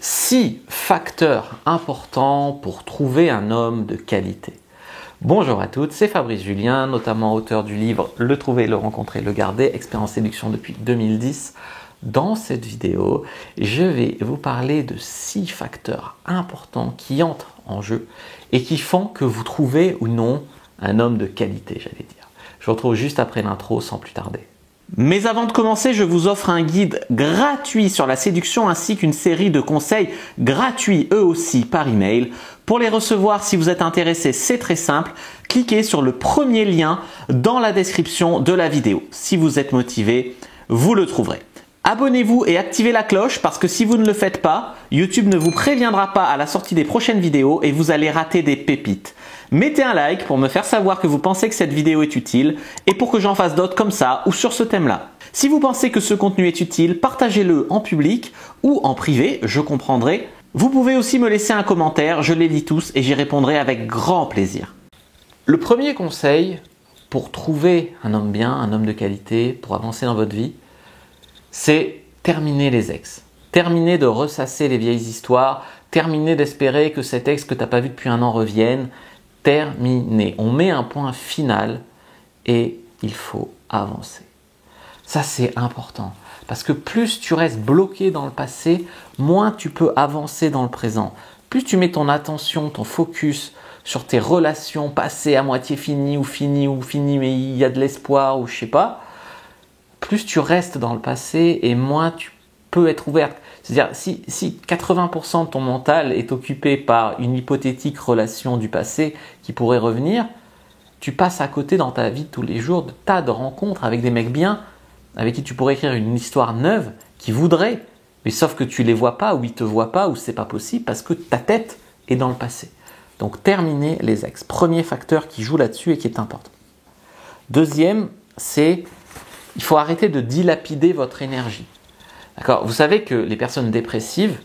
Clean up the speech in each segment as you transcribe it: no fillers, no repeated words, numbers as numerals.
6 facteurs importants pour trouver un homme de qualité. Bonjour à toutes, c'est Fabrice Julien, notamment auteur du livre Le trouver, le rencontrer, le garder, expert en séduction depuis 2010. Dans cette vidéo, je vais vous parler de 6 facteurs importants qui entrent en jeu et qui font que vous trouvez ou non un homme de qualité, j'allais dire. Je vous retrouve juste après l'intro sans plus tarder. Mais avant de commencer, je vous offre un guide gratuit sur la séduction ainsi qu'une série de conseils gratuits eux aussi par email. Pour les recevoir, si vous êtes intéressé, c'est très simple. Cliquez sur le premier lien dans la description de la vidéo. Si vous êtes motivé, vous le trouverez. Abonnez-vous et activez la cloche parce que si vous ne le faites pas, YouTube ne vous préviendra pas à la sortie des prochaines vidéos et vous allez rater des pépites. Mettez un like pour me faire savoir que vous pensez que cette vidéo est utile et pour que j'en fasse d'autres comme ça ou sur ce thème-là. Si vous pensez que ce contenu est utile, partagez-le en public ou en privé, je comprendrai. Vous pouvez aussi me laisser un commentaire, je les lis tous et j'y répondrai avec grand plaisir. Le premier conseil pour trouver un homme bien, un homme de qualité, pour avancer dans votre vie, c'est terminer les ex. Terminer de ressasser les vieilles histoires, terminer d'espérer que cet ex que tu n'as pas vu depuis un an revienne. Terminé. On met un point final et il faut avancer. Ça, c'est important parce que plus tu restes bloqué dans le passé, moins tu peux avancer dans le présent. Plus tu mets ton attention, ton focus sur tes relations passées à moitié finies ou finies mais il y a de l'espoir ou je sais pas, plus tu restes dans le passé et moins tu peux être ouverte. C'est-à-dire, si 80% de ton mental est occupé par une hypothétique relation du passé qui pourrait revenir, tu passes à côté dans ta vie de tous les jours de tas de rencontres avec des mecs bien, avec qui tu pourrais écrire une histoire neuve, qui voudraient, mais sauf que tu les vois pas, ou ils te voient pas, ou c'est pas possible parce que ta tête est dans le passé. Donc, terminer les ex. Premier facteur qui joue là-dessus et qui est important. Deuxième, c'est il faut arrêter de dilapider votre énergie. D'accord ? Vous savez que les personnes dépressives,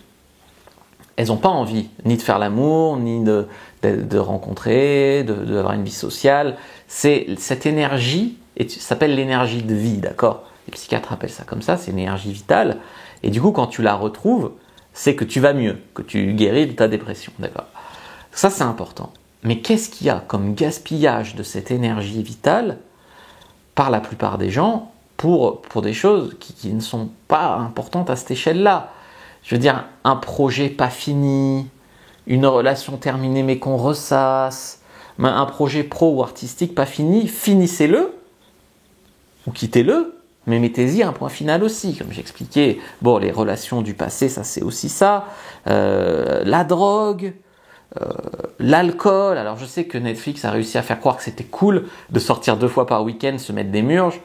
elles n'ont pas envie ni de faire l'amour, ni de rencontrer, d'avoir une vie sociale. C'est cette énergie, et ça s'appelle l'énergie de vie, d'accord ? Les psychiatres appellent ça comme ça, c'est une énergie vitale. Et du coup, quand tu la retrouves, c'est que tu vas mieux, que tu guéris de ta dépression, d'accord ? Ça, c'est important. Mais qu'est-ce qu'il y a comme gaspillage de cette énergie vitale par la plupart des gens pour des choses qui ne sont pas importantes à cette échelle-là. Je veux dire, un projet pas fini, une relation terminée mais qu'on ressasse, un projet pro ou artistique pas fini, finissez-le ou quittez-le, mais mettez-y un point final aussi. Comme j'expliquais, bon, les relations du passé, ça c'est aussi ça. La drogue, l'alcool. Alors je sais que Netflix a réussi à faire croire que c'était cool de sortir 2 fois par week-end, se mettre des murges.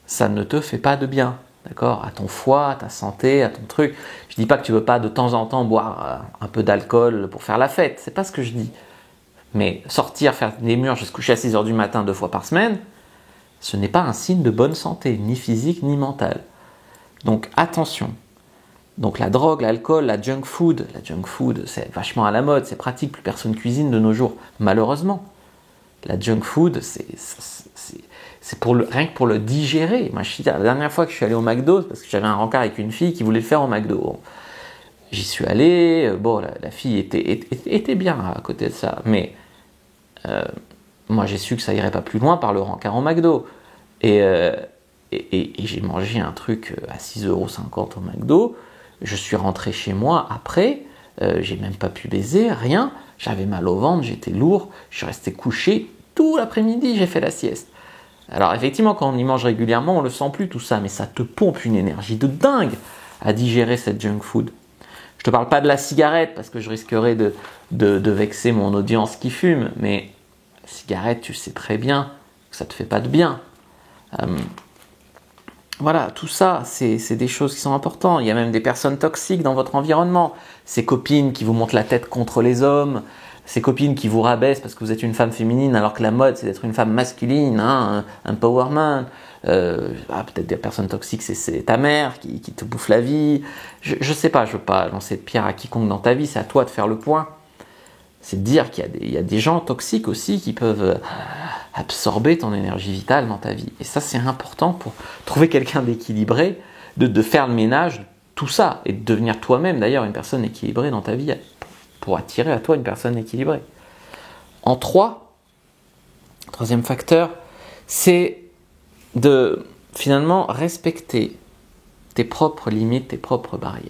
Ça ne te fait pas de bien, d'accord ? À ton foie, à ta santé, à ton truc. Je dis pas que tu veux pas de temps en temps boire un peu d'alcool pour faire la fête, c'est pas ce que je dis. Mais sortir, faire des murs, se coucher à 6h du matin 2 fois par semaine, ce n'est pas un signe de bonne santé, ni physique ni mentale. Donc attention. Donc la drogue, l'alcool, la junk food, c'est vachement à la mode, c'est pratique, plus personne cuisine de nos jours, malheureusement. La junk food, c'est rien que pour le digérer. Moi, la dernière fois que je suis allé au McDo, parce que j'avais un rencard avec une fille qui voulait le faire au McDo. J'y suis allé, bon, la fille était bien à côté de ça, mais moi j'ai su que ça irait pas plus loin par le rencard au McDo. Et j'ai mangé un truc à 6,50 € au McDo. Je suis rentré chez moi après, j'ai même pas pu baiser, rien. J'avais mal au ventre, j'étais lourd, je suis resté couché tout l'après-midi, j'ai fait la sieste. Alors effectivement, quand on y mange régulièrement, on le sent plus tout ça, mais ça te pompe une énergie de dingue à digérer cette junk food. Je te parle pas de la cigarette parce que je risquerais de vexer mon audience qui fume, mais la cigarette, tu sais très bien que ça te fait pas de bien. Voilà, tout ça, c'est des choses qui sont importantes. Il y a même des personnes toxiques dans votre environnement. Ces copines qui vous montent la tête contre les hommes, ces copines qui vous rabaissent parce que vous êtes une femme féminine alors que la mode c'est d'être une femme masculine, hein, un empowerment. Peut-être des personnes toxiques, c'est ta mère qui te bouffe la vie. Je sais pas, je veux pas lancer de pierre à quiconque dans ta vie, c'est à toi de faire le point. C'est de dire qu'il y a des gens toxiques aussi qui peuvent absorber ton énergie vitale dans ta vie. Et ça, c'est important pour trouver quelqu'un d'équilibré, de faire le ménage tout ça et de devenir toi-même d'ailleurs une personne équilibrée dans ta vie pour attirer à toi une personne équilibrée. En troisième facteur, c'est de finalement respecter tes propres limites, tes propres barrières.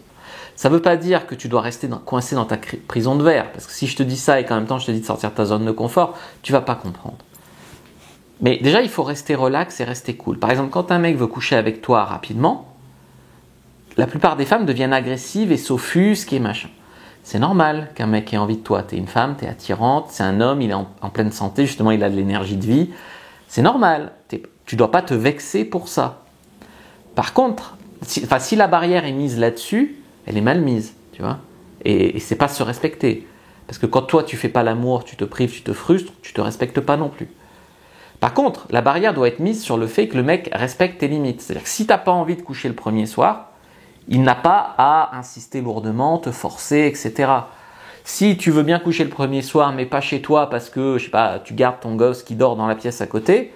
Ça ne veut pas dire que tu dois rester coincé dans ta prison de verre, parce que si je te dis ça et qu'en même temps je te dis de sortir de ta zone de confort, tu ne vas pas comprendre. Mais déjà, il faut rester relax et rester cool. Par exemple, quand un mec veut coucher avec toi rapidement, la plupart des femmes deviennent agressives et s'offusquent et machin. C'est normal qu'un mec ait envie de toi. T'es une femme, t'es attirante, c'est un homme, il est en pleine santé, justement, il a de l'énergie de vie. C'est normal. Tu ne dois pas te vexer pour ça. Par contre, si la barrière est mise là-dessus, elle est mal mise, tu vois. Et c'est pas se respecter. Parce que quand toi, tu fais pas l'amour, tu te prives, tu te frustres, tu te respectes pas non plus. Par contre, la barrière doit être mise sur le fait que le mec respecte tes limites. C'est-à-dire que si t'as pas envie de coucher le premier soir, il n'a pas à insister lourdement, te forcer, etc. Si tu veux bien coucher le premier soir, mais pas chez toi parce que, je sais pas, tu gardes ton gosse qui dort dans la pièce à côté,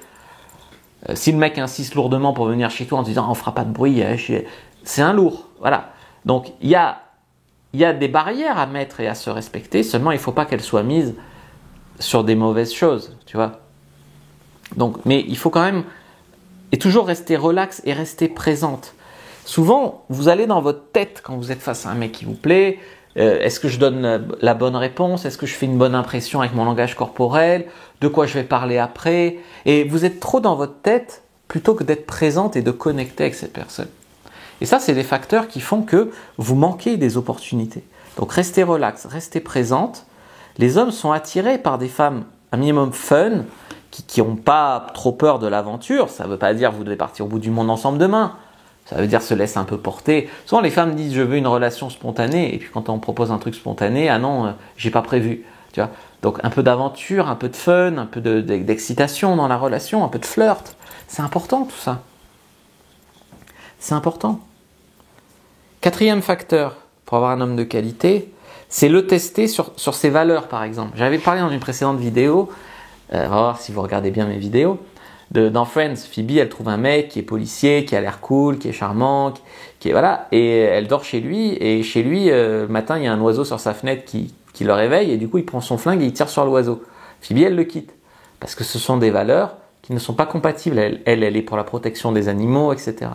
si le mec insiste lourdement pour venir chez toi en te disant « on fera pas de bruit », c'est un lourd. Voilà. Donc, il y a des barrières à mettre et à se respecter, seulement il ne faut pas qu'elles soient mises sur des mauvaises choses, tu vois. Donc, mais il faut quand même et toujours rester relax et rester présente. Souvent, vous allez dans votre tête quand vous êtes face à un mec qui vous plaît. Est-ce que je donne la bonne réponse? Est-ce que je fais une bonne impression avec mon langage corporel? De quoi je vais parler après? Et vous êtes trop dans votre tête plutôt que d'être présente et de connecter avec cette personne. Et ça, c'est des facteurs qui font que vous manquez des opportunités. Donc, restez relax, restez présente. Les hommes sont attirés par des femmes un minimum fun, qui n'ont pas trop peur de l'aventure. Ça ne veut pas dire que vous devez partir au bout du monde ensemble demain. Ça veut dire se laisse un peu porter. Souvent, les femmes disent « je veux une relation spontanée » et puis quand on propose un truc spontané, « ah non, j'ai pas prévu ». Tu vois. Donc, un peu d'aventure, un peu de fun, un peu d'excitation dans la relation, un peu de flirt. C'est important tout ça. C'est important. Quatrième facteur pour avoir un homme de qualité, c'est le tester sur ses valeurs par exemple. J'avais parlé dans une précédente vidéo, on va voir si vous regardez bien mes vidéos, dans Friends, Phoebe, elle trouve un mec qui est policier, qui a l'air cool, qui est charmant, qui est voilà, et elle dort chez lui, et chez lui, le matin, il y a un oiseau sur sa fenêtre qui le réveille, et du coup, il prend son flingue et il tire sur l'oiseau. Phoebe, elle le quitte, parce que ce sont des valeurs qui ne sont pas compatibles. Elle est pour la protection des animaux, etc.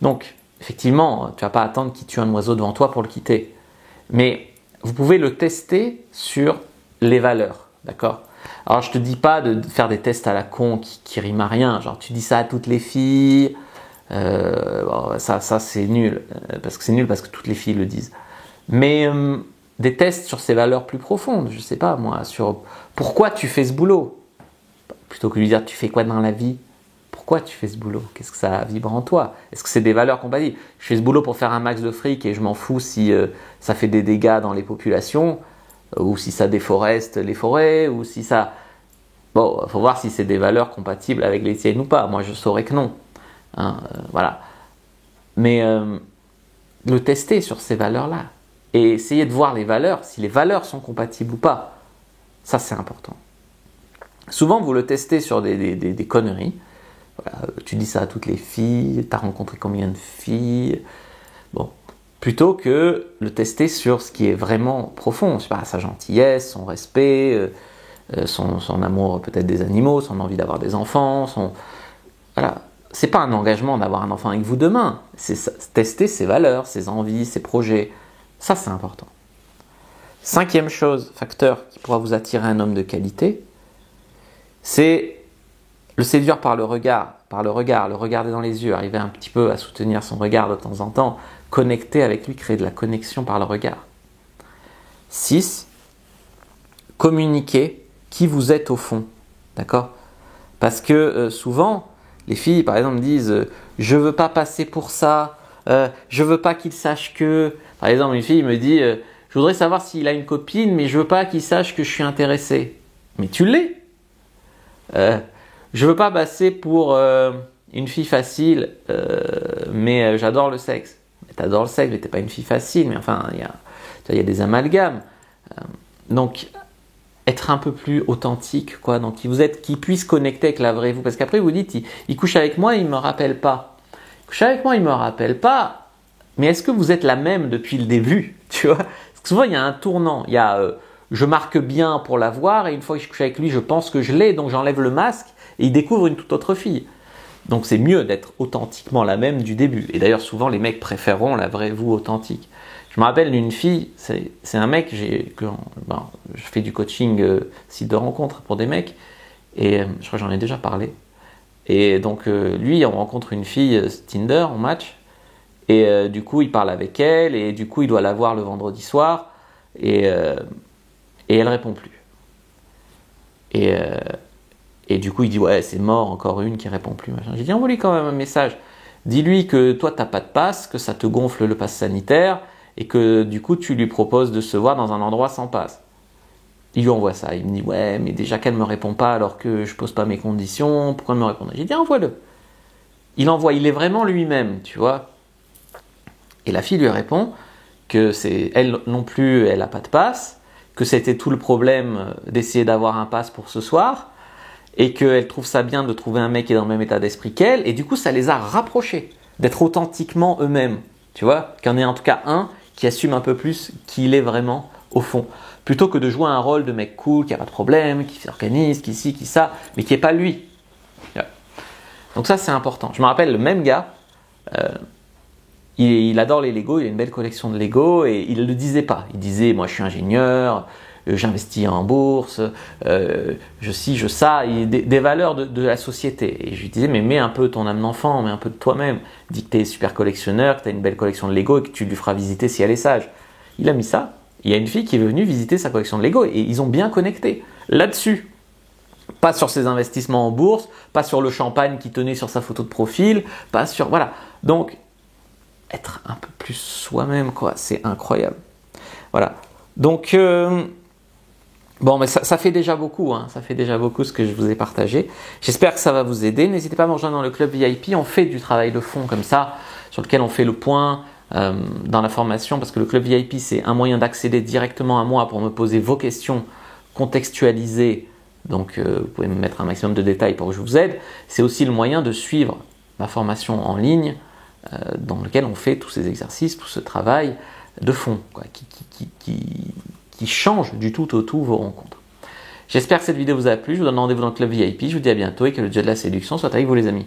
Donc, effectivement, tu vas pas attendre qu'il tue un oiseau devant toi pour le quitter, mais vous pouvez le tester sur les valeurs, d'accord ? Alors, je te dis pas de faire des tests à la con qui riment à rien. Genre, tu dis ça à toutes les filles. Bon, ça c'est nul. Parce que toutes les filles le disent. Mais des tests sur ces valeurs plus profondes. Je sais pas, moi, sur pourquoi tu fais ce boulot. Plutôt que lui dire, tu fais quoi dans la vie? Pourquoi tu fais ce boulot? Qu'est-ce que ça vibre en toi? Est-ce que c'est des valeurs compatibles? Je fais ce boulot pour faire un max de fric et je m'en fous si ça fait des dégâts dans les populations. Ou si ça déforeste les forêts, ou si ça... Bon, il faut voir si c'est des valeurs compatibles avec les tiennes ou pas. Moi, je saurais que non. Hein, voilà. Mais le tester sur ces valeurs-là. Et essayer de voir les valeurs, si les valeurs sont compatibles ou pas. Ça, c'est important. Souvent, vous le testez sur des conneries. Voilà, tu dis ça à toutes les filles, tu as rencontré combien de filles. Bon. Plutôt que le tester sur ce qui est vraiment profond, je sais pas, sa gentillesse, son respect, son amour peut-être des animaux, son envie d'avoir des enfants, voilà. C'est pas un engagement d'avoir un enfant avec vous demain, c'est tester ses valeurs, ses envies, ses projets. Ça, c'est important. Cinquième chose, facteur qui pourra vous attirer un homme de qualité, c'est le séduire par le regard, le regarder dans les yeux, arriver un petit peu à soutenir son regard de temps en temps, connecter avec lui, créer de la connexion par le regard. 6. Communiquer qui vous êtes au fond. D'accord ? Parce que souvent, les filles, par exemple, disent « je veux pas passer pour ça, je veux pas qu'il sache que… » Par exemple, une fille me dit « je voudrais savoir s'il a une copine, mais je veux pas qu'il sache que je suis intéressé. » Mais tu l'es. Je veux pas passer pour une fille facile, mais j'adore le sexe. T'adores le sexe, mais t'es pas une fille facile. Mais enfin, il y a des amalgames. Donc, être un peu plus authentique, quoi. Donc, qui puisse connecter avec la vraie vous. Parce qu'après, vous dites, il couche avec moi, il me rappelle pas. Il couche avec moi, il me rappelle pas. mais est-ce que vous êtes la même depuis le début? Tu vois? Parce que souvent, il y a un tournant. Il y a je marque bien pour la voir et une fois que je couche avec lui, je pense que je l'ai, donc j'enlève le masque et il découvre une toute autre fille. Donc c'est mieux d'être authentiquement la même du début. Et d'ailleurs, souvent, les mecs préféreront la vraie vous authentique. Je me rappelle d'une fille, c'est un mec, je fais du coaching site de rencontre pour des mecs, et je crois que j'en ai déjà parlé. Et donc lui, on rencontre une fille Tinder, on match, et du coup il parle avec elle, et du coup il doit la voir le vendredi soir, et elle répond plus. Et du coup il dit ouais c'est mort, encore une qui répond plus. Machin. J'ai dit envoie-lui quand même un message, dis-lui que toi t'as pas de passe, que ça te gonfle le passe sanitaire, et que du coup tu lui proposes de se voir dans un endroit sans passe. Il lui envoie ça, il me dit ouais mais déjà qu'elle me répond pas alors que je pose pas mes conditions, pourquoi elle me répond? J'ai dit envoie-le. Il envoie, il est vraiment lui-même, tu vois. Et la fille lui répond que c'est elle non plus, elle a pas de passe, que c'était tout le problème d'essayer d'avoir un passe pour ce soir, et qu'elle trouve ça bien de trouver un mec qui est dans le même état d'esprit qu'elle, et du coup ça les a rapprochés, d'être authentiquement eux-mêmes, tu vois, qu'il y en ait en tout cas un qui assume un peu plus qui il est vraiment au fond, plutôt que de jouer un rôle de mec cool, qui a pas de problème, qui s'organise, qui ci, qui ça, mais qui est pas lui. Donc ça c'est important. Je me rappelle le même gars, il adore les Lego, il a une belle collection de Lego et il ne le disait pas. Il disait moi je suis ingénieur, j'investis en bourse, je ci, je ça, des valeurs de la société. Et je lui disais mais mets un peu ton âme d'enfant, mets un peu de toi-même. Dis que tu es super collectionneur, que tu as une belle collection de Lego et que tu lui feras visiter si elle est sage. Il a mis ça. Il y a une fille qui est venue visiter sa collection de Lego et ils ont bien connecté là-dessus. Pas sur ses investissements en bourse, pas sur le champagne qu'il tenait sur sa photo de profil, pas sur... Voilà. Donc, être un peu plus soi-même, quoi. C'est incroyable. Voilà. Donc, bon, mais ça fait déjà beaucoup, hein. Ça fait déjà beaucoup ce que je vous ai partagé. J'espère que ça va vous aider. N'hésitez pas à me rejoindre dans le club VIP. On fait du travail de fond comme ça, sur lequel on fait le point dans la formation, parce que le club VIP, c'est un moyen d'accéder directement à moi pour me poser vos questions contextualisées. Donc, vous pouvez me mettre un maximum de détails pour que je vous aide. C'est aussi le moyen de suivre ma formation en ligne dans lequel on fait tous ces exercices, tout ce travail de fond quoi, qui change du tout au tout vos rencontres. J'espère que cette vidéo vous a plu. Je vous donne rendez-vous dans le club VIP. Je vous dis à bientôt et que le dieu de la séduction soit avec vous les amis.